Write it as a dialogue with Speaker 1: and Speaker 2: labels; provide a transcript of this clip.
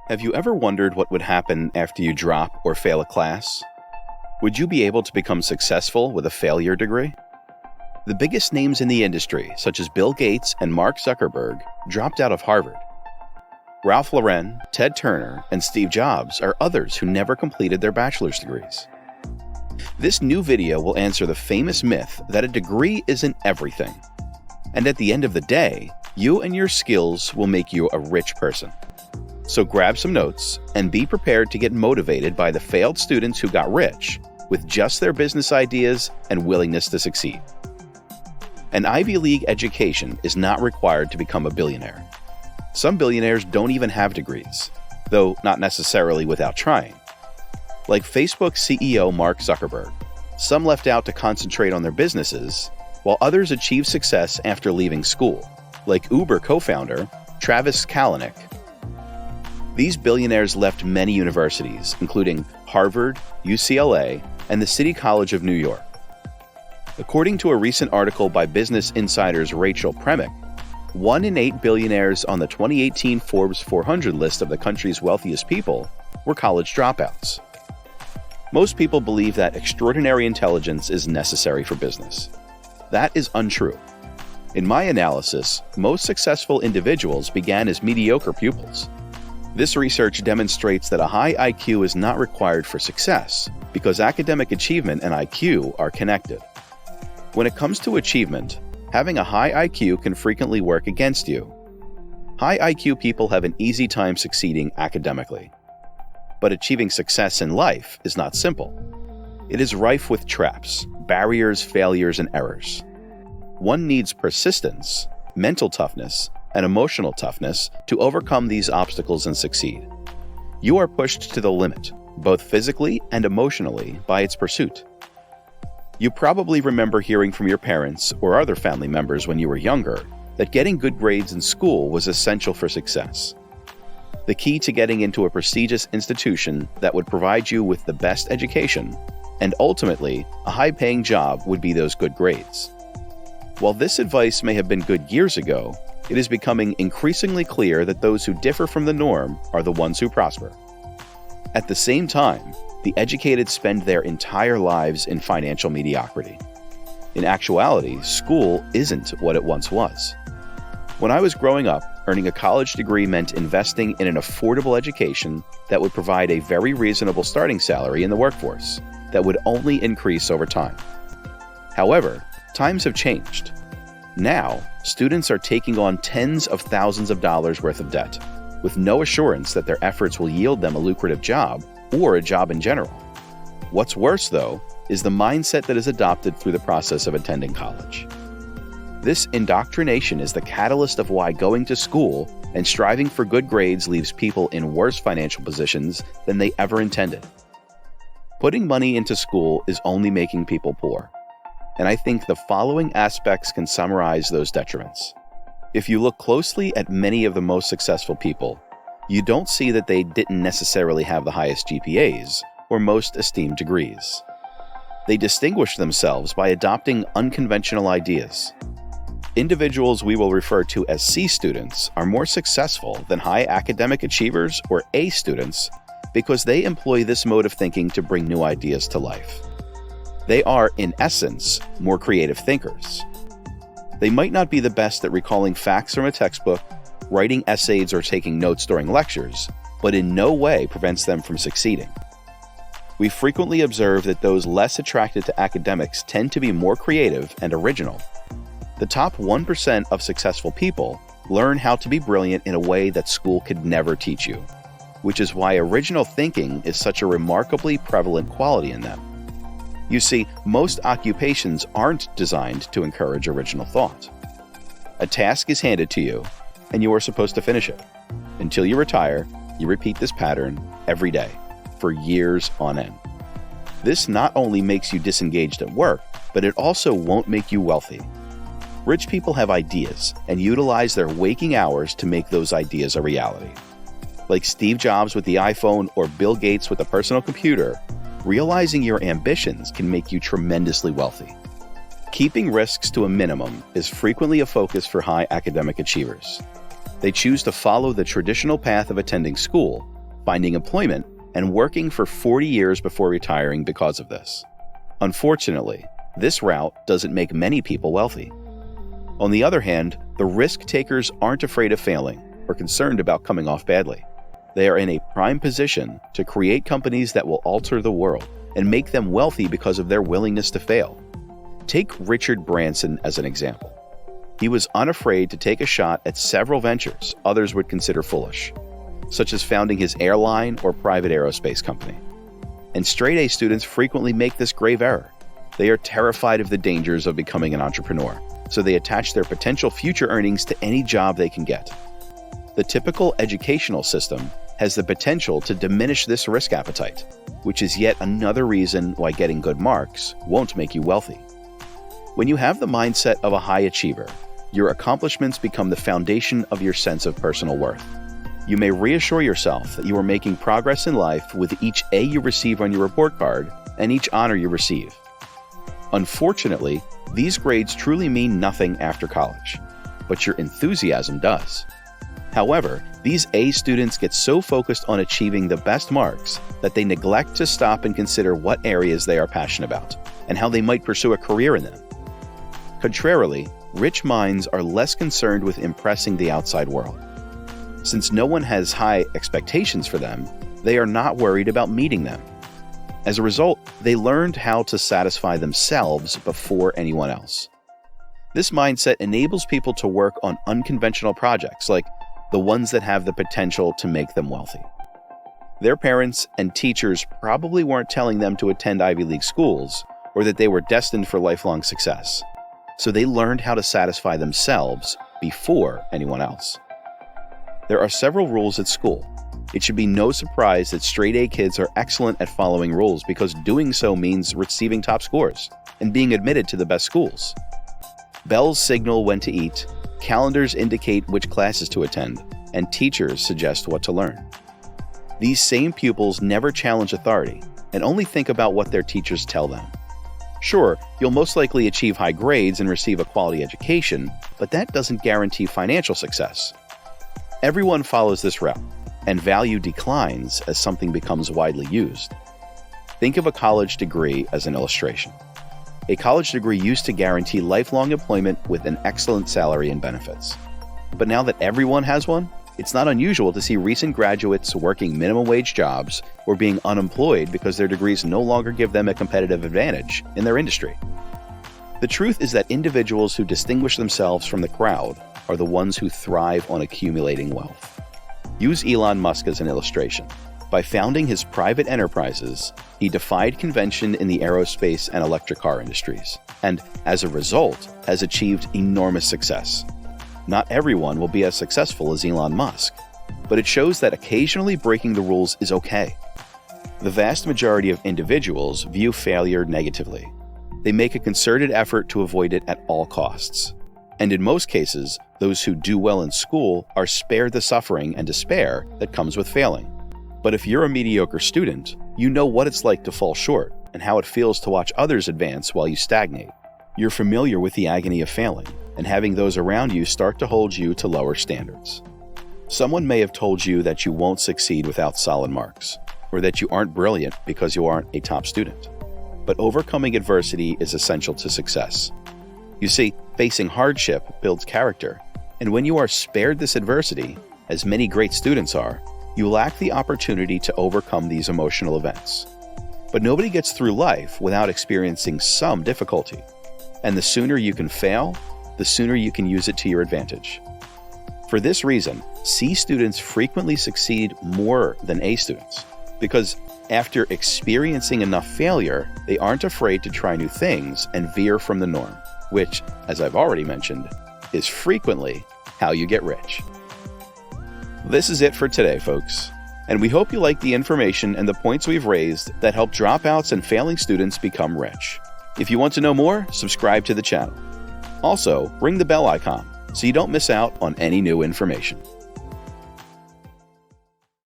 Speaker 1: Have you ever wondered what would happen after you drop or fail a class? Would you be able to become successful with a failure degree? The biggest names in the industry, such as Bill Gates and Mark Zuckerberg, dropped out of Harvard. Ralph Lauren, Ted Turner, and Steve Jobs are others who never completed their bachelor's degrees. This new video will answer the famous myth that a degree isn't everything. And at the end of the day, you and your skills will make you a rich person. So grab some notes and be prepared to get motivated by the failed students who got rich with just their business ideas and willingness to succeed. An Ivy League education is not required to become a billionaire. Some billionaires don't even have degrees, though not necessarily without trying. Like Facebook CEO Mark Zuckerberg, some left out to concentrate on their businesses, while others achieved success after leaving school, like Uber co-founder Travis Kalanick. These billionaires left many universities, including Harvard, UCLA, and the City College of New York. According to a recent article by Business Insider's Rachel Premick, 1 in 8 billionaires on the 2018 Forbes 400 list of the country's wealthiest people were college dropouts. Most people believe that extraordinary intelligence is necessary for business. That is untrue. In my analysis, most successful individuals began as mediocre pupils. This research demonstrates that a high IQ is not required for success because academic achievement and IQ are connected. When it comes to achievement, having a high IQ can frequently work against you. High IQ people have an easy time succeeding academically. But achieving success in life is not simple. It is rife with traps, barriers, failures, and errors. One needs persistence, mental toughness, and emotional toughness to overcome these obstacles and succeed. You are pushed to the limit, both physically and emotionally, by its pursuit. You probably remember hearing from your parents or other family members when you were younger that getting good grades in school was essential for success. The key to getting into a prestigious institution that would provide you with the best education and ultimately a high-paying job would be those good grades. While this advice may have been good years ago, it is becoming increasingly clear that those who differ from the norm are the ones who prosper. At the same time, the educated spend their entire lives in financial mediocrity. In actuality, school isn't what it once was. When I was growing up, earning a college degree meant investing in an affordable education that would provide a very reasonable starting salary in the workforce that would only increase over time. However, times have changed. Now, students are taking on tens of thousands of dollars worth of debt, with no assurance that their efforts will yield them a lucrative job or a job in general. What's worse, though, is the mindset that is adopted through the process of attending college. This indoctrination is the catalyst of why going to school and striving for good grades leaves people in worse financial positions than they ever intended. Putting money into school is only making people poor. And I think the following aspects can summarize those detriments. If you look closely at many of the most successful people, you don't see that they didn't necessarily have the highest GPAs or most esteemed degrees. They distinguished themselves by adopting unconventional ideas. Individuals we will refer to as C students are more successful than high academic achievers or A students because they employ this mode of thinking to bring new ideas to life. They are, in essence, more creative thinkers. They might not be the best at recalling facts from a textbook, writing essays, or taking notes during lectures, but in no way prevents them from succeeding. We frequently observe that those less attracted to academics tend to be more creative and original. The top 1% of successful people learn how to be brilliant in a way that school could never teach you, which is why original thinking is such a remarkably prevalent quality in them. You see, most occupations aren't designed to encourage original thought. A task is handed to you, and you are supposed to finish it. Until you retire, you repeat this pattern every day, for years on end. This not only makes you disengaged at work, but it also won't make you wealthy. Rich people have ideas and utilize their waking hours to make those ideas a reality. Like Steve Jobs with the iPhone or Bill Gates with a personal computer, realizing your ambitions can make you tremendously wealthy. Keeping risks to a minimum is frequently a focus for high academic achievers. They choose to follow the traditional path of attending school finding employment, and working for 40 years before retiring because of this. Unfortunately, this route doesn't make many people wealthy. On the other hand, the risk takers aren't afraid of failing or concerned about coming off badly. They are in a prime position to create companies that will alter the world and make them wealthy because of their willingness to fail. Take Richard Branson as an example. He was unafraid to take a shot at several ventures others would consider foolish, such as founding his airline or private aerospace company. And straight-A students frequently make this grave error. They are terrified of the dangers of becoming an entrepreneur, so they attach their potential future earnings to any job they can get. The typical educational system has the potential to diminish this risk appetite, which is yet another reason why getting good marks won't make you wealthy. When you have the mindset of a high achiever, your accomplishments become the foundation of your sense of personal worth. You may reassure yourself that you are making progress in life with each A you receive on your report card and each honor you receive. Unfortunately, these grades truly mean nothing after college, but your enthusiasm does. However, these A students get so focused on achieving the best marks that they neglect to stop and consider what areas they are passionate about and how they might pursue a career in them. Contrarily, rich minds are less concerned with impressing the outside world. Since no one has high expectations for them, they are not worried about meeting them. As a result, they learned how to satisfy themselves before anyone else. This mindset enables people to work on unconventional projects like the ones that have the potential to make them wealthy. Their parents and teachers probably weren't telling them to attend Ivy League schools or that they were destined for lifelong success, so they learned how to satisfy themselves before anyone else. There are several rules at school. It should be no surprise that straight-A kids are excellent at following rules because doing so means receiving top scores and being admitted to the best schools. Bells signal when to eat, calendars indicate which classes to attend, and teachers suggest what to learn. These same pupils never challenge authority and only think about what their teachers tell them. Sure, you'll most likely achieve high grades and receive a quality education, but that doesn't guarantee financial success. Everyone follows this route, and value declines as something becomes widely used. Think of a college degree as an illustration. A college degree used to guarantee lifelong employment with an excellent salary and benefits. But now that everyone has one, it's not unusual to see recent graduates working minimum wage jobs or being unemployed because their degrees no longer give them a competitive advantage in their industry. The truth is that individuals who distinguish themselves from the crowd are the ones who thrive on accumulating wealth. Use Elon Musk as an illustration. By founding his private enterprises, he defied convention in the aerospace and electric car industries, and as a result, has achieved enormous success. Not everyone will be as successful as Elon Musk, but it shows that occasionally breaking the rules is okay. The vast majority of individuals view failure negatively. They make a concerted effort to avoid it at all costs. And in most cases, those who do well in school are spared the suffering and despair that comes with failing. But if you're a mediocre student, you know what it's like to fall short and how it feels to watch others advance while you stagnate. You're familiar with the agony of failing and having those around you start to hold you to lower standards. Someone may have told you that you won't succeed without solid marks, or that you aren't brilliant because you aren't a top student. But overcoming adversity is essential to success. You see, facing hardship builds character, and when you are spared this adversity, as many great students are, you lack the opportunity to overcome these emotional events. But nobody gets through life without experiencing some difficulty, and the sooner you can fail, the sooner you can use it to your advantage. For this reason, C students frequently succeed more than A students, because after experiencing enough failure, they aren't afraid to try new things and veer from the norm, which, as I've already mentioned, is frequently how you get rich. This is it for today, folks, and we hope you like the information and the points we've raised that help dropouts and failing students become rich. If you want to know more, subscribe to the channel. Also, ring the bell icon so you don't miss out on any new information.